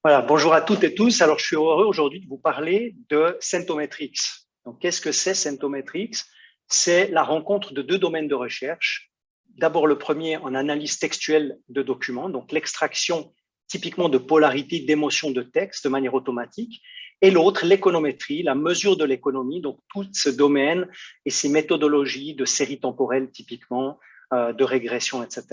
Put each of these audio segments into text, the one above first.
Voilà, bonjour à toutes et tous. Alors, je suis heureux aujourd'hui de vous parler de Centometrics. Donc, qu'est-ce que c'est Centometrics? C'est la rencontre de deux domaines de recherche. D'abord, le premier en analyse textuelle de documents, donc l'extraction typiquement de polarité, d'émotion de texte de manière automatique. Et l'autre, l'économétrie, la mesure de l'économie, donc tout ce domaine et ces méthodologies de séries temporelles typiquement, de régression, etc.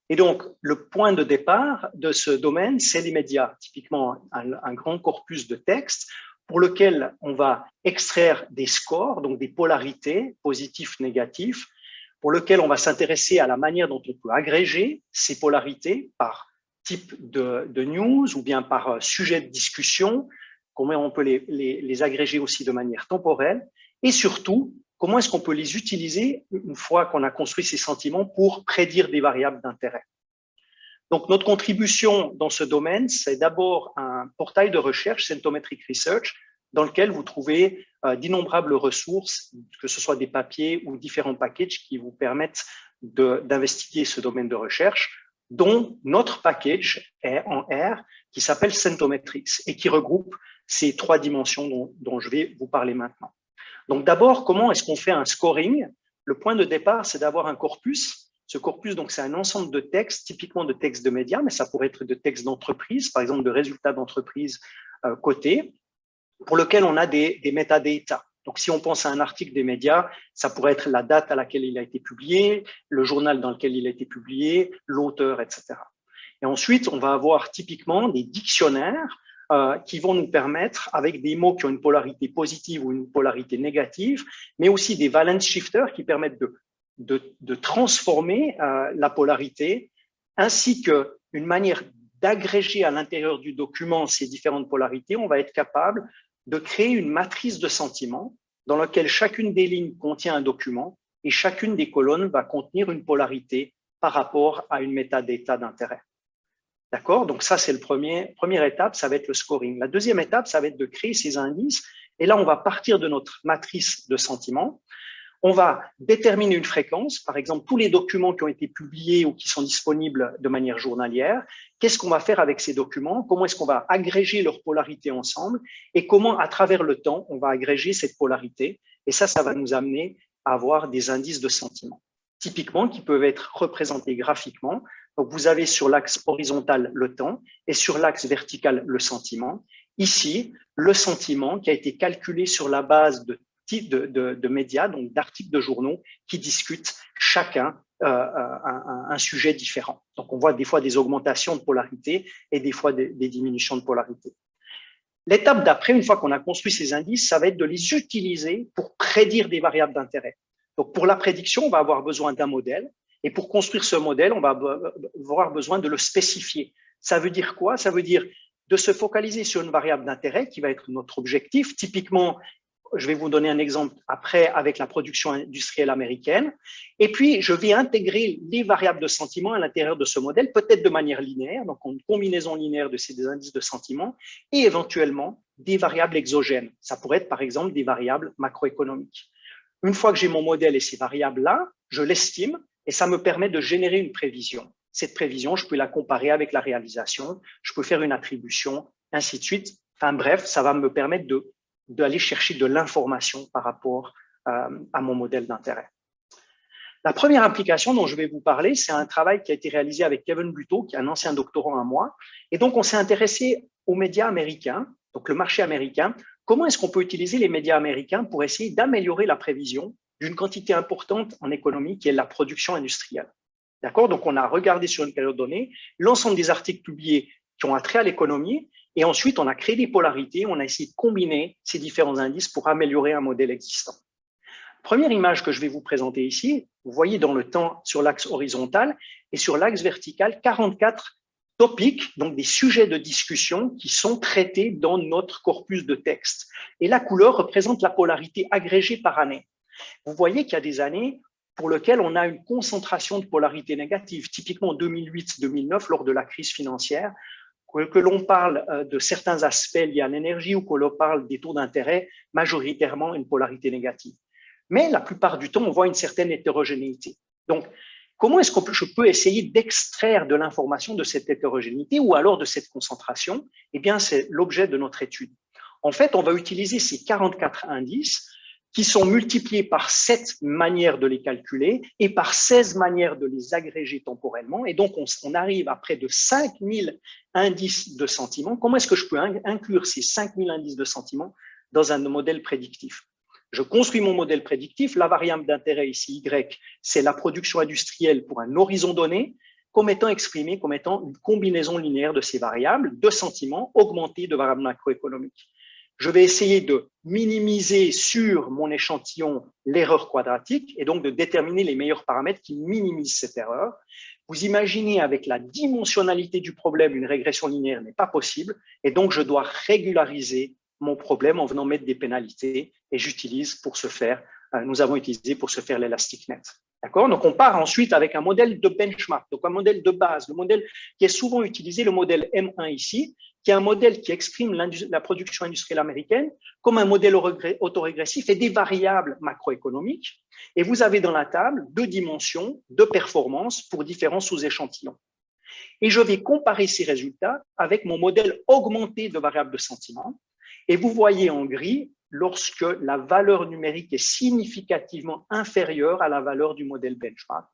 Et donc, le point de départ de ce domaine, c'est les médias, typiquement un grand corpus de textes pour lequel on va extraire des scores, donc des polarités, positifs, négatifs, pour lequel on va s'intéresser à la manière dont on peut agréger ces polarités par type de news ou bien par sujet de discussion, comment on peut les agréger aussi de manière temporelle, et surtout, comment est-ce qu'on peut les utiliser une fois qu'on a construit ces sentiments pour prédire des variables d'intérêt. Donc, notre contribution dans ce domaine, c'est d'abord un portail de recherche, Centometric Research, dans lequel vous trouvez d'innombrables ressources, que ce soit des papiers ou différents packages qui vous permettent d'investiguer ce domaine de recherche, dont notre package est en R qui s'appelle Centometrics et qui regroupe ces trois dimensions dont je vais vous parler maintenant. Donc d'abord, comment est-ce qu'on fait un scoring? Le point de départ, c'est d'avoir un corpus. Ce corpus, donc, c'est un ensemble de textes, typiquement de textes de médias, mais ça pourrait être de textes d'entreprise, par exemple de résultats d'entreprise cotés, pour lequel on a des métadata. Donc, si on pense à un article des médias, ça pourrait être la date à laquelle il a été publié, le journal dans lequel il a été publié, l'auteur, etc. Et ensuite, on va avoir typiquement des dictionnaires qui vont nous permettre, avec des mots qui ont une polarité positive ou une polarité négative, mais aussi des valence shifters qui permettent de transformer la polarité, ainsi qu'une manière d'agréger à l'intérieur du document ces différentes polarités. On va être capable de créer une matrice de sentiments dans laquelle chacune des lignes contient un document et chacune des colonnes va contenir une polarité par rapport à une métadata d'intérêt. D'accord? Donc ça, c'est le première étape, ça va être le scoring. La deuxième étape, ça va être de créer ces indices. Et là, on va partir de notre matrice de sentiments. On va déterminer une fréquence, par exemple, tous les documents qui ont été publiés ou qui sont disponibles de manière journalière. Qu'est-ce qu'on va faire avec ces documents? Comment est-ce qu'on va agréger leur polarité ensemble? Et comment, à travers le temps, on va agréger cette polarité? Et ça va nous amener à avoir des indices de sentiments, typiquement, qui peuvent être représentés graphiquement. Donc, vous avez sur l'axe horizontal le temps et sur l'axe vertical le sentiment. Ici, le sentiment qui a été calculé sur la base de médias, donc d'articles de journaux qui discutent chacun un sujet différent. Donc, on voit des fois des augmentations de polarité et des fois des diminutions de polarité. L'étape d'après, une fois qu'on a construit ces indices, ça va être de les utiliser pour prédire des variables d'intérêt. Donc, pour la prédiction, on va avoir besoin d'un modèle. Et pour construire ce modèle, on va avoir besoin de le spécifier. Ça veut dire quoi? Ça veut dire de se focaliser sur une variable d'intérêt qui va être notre objectif. Typiquement, je vais vous donner un exemple après avec la production industrielle américaine. Et puis, je vais intégrer les variables de sentiment à l'intérieur de ce modèle, peut-être de manière linéaire, donc une combinaison linéaire de ces indices de sentiment, et éventuellement des variables exogènes. Ça pourrait être, par exemple, des variables macroéconomiques. Une fois que j'ai mon modèle et ces variables-là, je l'estime et ça me permet de générer une prévision. Cette prévision, je peux la comparer avec la réalisation, je peux faire une attribution, ainsi de suite. Enfin bref, ça va me permettre d'aller chercher de l'information par rapport à mon modèle d'intérêt. La première application dont je vais vous parler, c'est un travail qui a été réalisé avec Kevin Buteau, qui est un ancien doctorant à moi. Et donc, on s'est intéressé aux médias américains, donc le marché américain. Comment est-ce qu'on peut utiliser les médias américains pour essayer d'améliorer la prévision d'une quantité importante en économie, qui est la production industrielle? D'accord? Donc, on a regardé sur une période donnée l'ensemble des articles publiés qui ont attrait à l'économie. Et ensuite, on a créé des polarités, on a essayé de combiner ces différents indices pour améliorer un modèle existant. Première image que je vais vous présenter ici, vous voyez dans le temps sur l'axe horizontal et sur l'axe vertical 44 topics, donc des sujets de discussion qui sont traités dans notre corpus de texte. Et la couleur représente la polarité agrégée par année. Vous voyez qu'il y a des années pour lesquelles on a une concentration de polarité négative, typiquement en 2008-2009 lors de la crise financière, que l'on parle de certains aspects liés à l'énergie ou que l'on parle des taux d'intérêt, majoritairement une polarité négative. Mais la plupart du temps, on voit une certaine hétérogénéité. Donc, Comment est-ce que je peux essayer d'extraire de l'information de cette hétérogénéité ou alors de cette concentration? Eh bien, c'est l'objet de notre étude. En fait, on va utiliser ces 44 indices qui sont multipliés par 7 manières de les calculer et par 16 manières de les agréger temporellement. Et donc, on arrive à près de 5000 indices de sentiment. Comment est-ce que je peux inclure ces 5000 indices de sentiment dans un modèle prédictif? Je construis mon modèle prédictif. La variable d'intérêt ici, Y, c'est la production industrielle pour un horizon donné, comme étant exprimée comme étant une combinaison linéaire de ces variables, de sentiments augmentés de variables macroéconomiques. Je vais essayer de minimiser sur mon échantillon l'erreur quadratique et donc de déterminer les meilleurs paramètres qui minimisent cette erreur. Vous imaginez, avec la dimensionnalité du problème, une régression linéaire n'est pas possible et donc je dois régulariser mon problème en venant mettre des pénalités et j'utilise pour ce faire, nous avons utilisé pour ce faire l'élastic net. D'accord? Donc, on part ensuite avec un modèle de benchmark, donc un modèle de base, le modèle qui est souvent utilisé, le modèle M1 ici, qui est un modèle qui exprime la production industrielle américaine comme un modèle autorégressif et des variables macroéconomiques. Et vous avez dans la table 2 dimensions de performance pour différents sous-échantillons. Et je vais comparer ces résultats avec mon modèle augmenté de variables de sentiment. Et vous voyez en gris lorsque la valeur numérique est significativement inférieure à la valeur du modèle benchmark.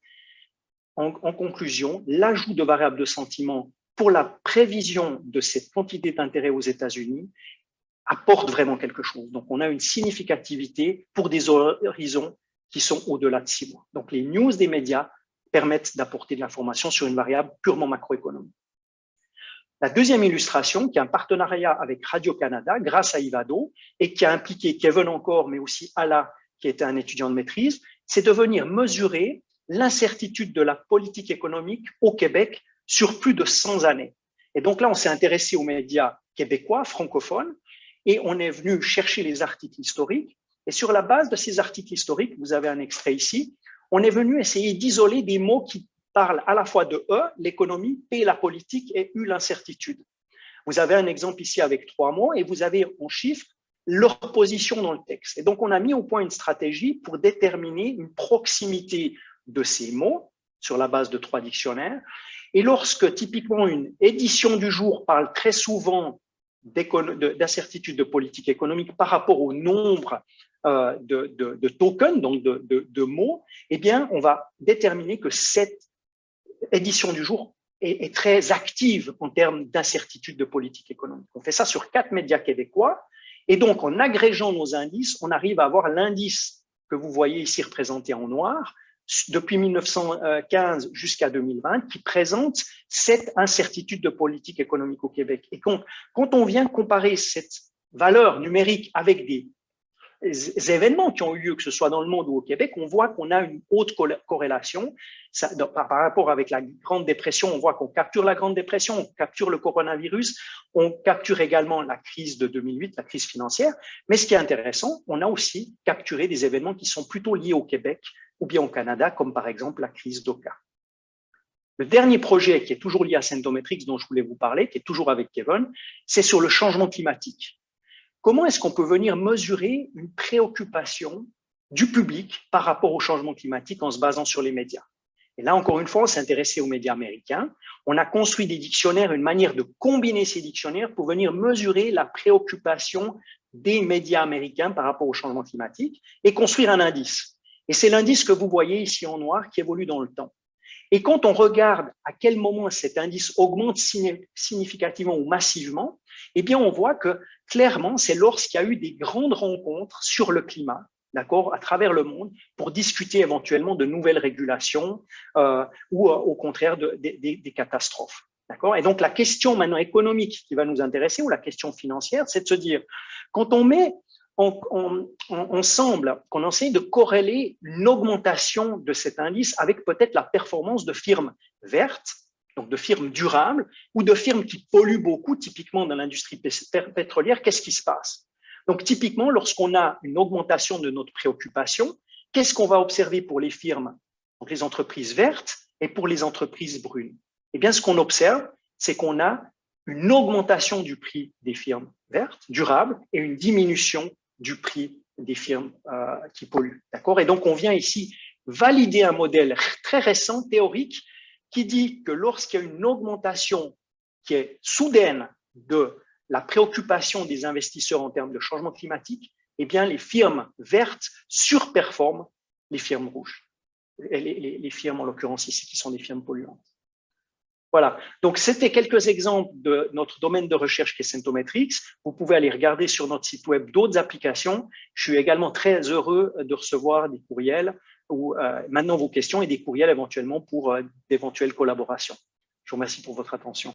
En conclusion, l'ajout de variables de sentiment pour la prévision de cette quantité d'intérêt aux États-Unis apporte vraiment quelque chose. Donc, on a une significativité pour des horizons qui sont au-delà de 6 mois. Donc, les news des médias permettent d'apporter de l'information sur une variable purement macroéconomique. La deuxième illustration, qui est un partenariat avec Radio-Canada grâce à Ivado et qui a impliqué Kevin encore, mais aussi Ala, qui était un étudiant de maîtrise, c'est de venir mesurer l'incertitude de la politique économique au Québec sur plus de 100 années. Et donc là, on s'est intéressé aux médias québécois, francophones, et on est venu chercher les articles historiques. Et sur la base de ces articles historiques, vous avez un extrait ici, on est venu essayer d'isoler des mots qui parlent à la fois de E, l'économie, P, la politique, et U, l'incertitude. Vous avez un exemple ici avec 3 mots, et vous avez en chiffres leur position dans le texte. Et donc, on a mis au point une stratégie pour déterminer une proximité de ces mots sur la base de 3 dictionnaires. Et lorsque, typiquement, une édition du jour parle très souvent d'incertitude de politique économique par rapport au nombre de tokens, donc de mots, eh bien, on va déterminer que cette édition du jour est très active en termes d'incertitude de politique économique. On fait ça sur 4 médias québécois, et donc, en agrégeant nos indices, on arrive à avoir l'indice que vous voyez ici représenté en noir, depuis 1915 jusqu'à 2020, qui présente cette incertitude de politique économique au Québec. Et quand on vient comparer cette valeur numérique avec des événements qui ont eu lieu, que ce soit dans le monde ou au Québec, on voit qu'on a une haute corrélation. Par rapport avec la Grande Dépression, on voit qu'on capture la Grande Dépression, on capture le coronavirus, on capture également la crise de 2008, la crise financière. Mais ce qui est intéressant, on a aussi capturé des événements qui sont plutôt liés au Québec ou bien au Canada, comme par exemple la crise d'Oka. Le dernier projet qui est toujours lié à Sentometrics, dont je voulais vous parler, qui est toujours avec Kevin, c'est sur le changement climatique. Comment est-ce qu'on peut venir mesurer une préoccupation du public par rapport au changement climatique en se basant sur les médias? Et là, encore une fois, on s'est intéressé aux médias américains. On a construit des dictionnaires, une manière de combiner ces dictionnaires pour venir mesurer la préoccupation des médias américains par rapport au changement climatique et construire un indice. Et c'est l'indice que vous voyez ici en noir qui évolue dans le temps. Et quand on regarde à quel moment cet indice augmente significativement ou massivement, eh bien, on voit que clairement, c'est lorsqu'il y a eu des grandes rencontres sur le climat, d'accord, à travers le monde, pour discuter éventuellement de nouvelles régulations ou au contraire des catastrophes. D'accord. Et donc, la question maintenant économique qui va nous intéresser, ou la question financière, c'est de se dire, quand on met ensemble, qu'on essaye de corréler une augmentation de cet indice avec peut-être la performance de firmes vertes, donc de firmes durables, ou de firmes qui polluent beaucoup, typiquement dans l'industrie pétrolière, qu'est-ce qui se passe? Donc, typiquement, lorsqu'on a une augmentation de notre préoccupation, qu'est-ce qu'on va observer pour les firmes, donc les entreprises vertes et pour les entreprises brunes? Eh bien, ce qu'on observe, c'est qu'on a une augmentation du prix des firmes vertes, durables, et une diminution du prix des firmes qui polluent. D'accord? Et donc, on vient ici validé un modèle très récent, théorique, qui dit que lorsqu'il y a une augmentation qui est soudaine de la préoccupation des investisseurs en termes de changement climatique, eh bien, les firmes vertes surperforment les firmes rouges. Les firmes, en l'occurrence ici, qui sont des firmes polluantes. Voilà, donc c'était quelques exemples de notre domaine de recherche qui est Sentometrics. Vous pouvez aller regarder sur notre site web d'autres applications. Je suis également très heureux de recevoir des courriels ou maintenant vos questions et des courriels éventuellement pour d'éventuelles collaborations. Je vous remercie pour votre attention.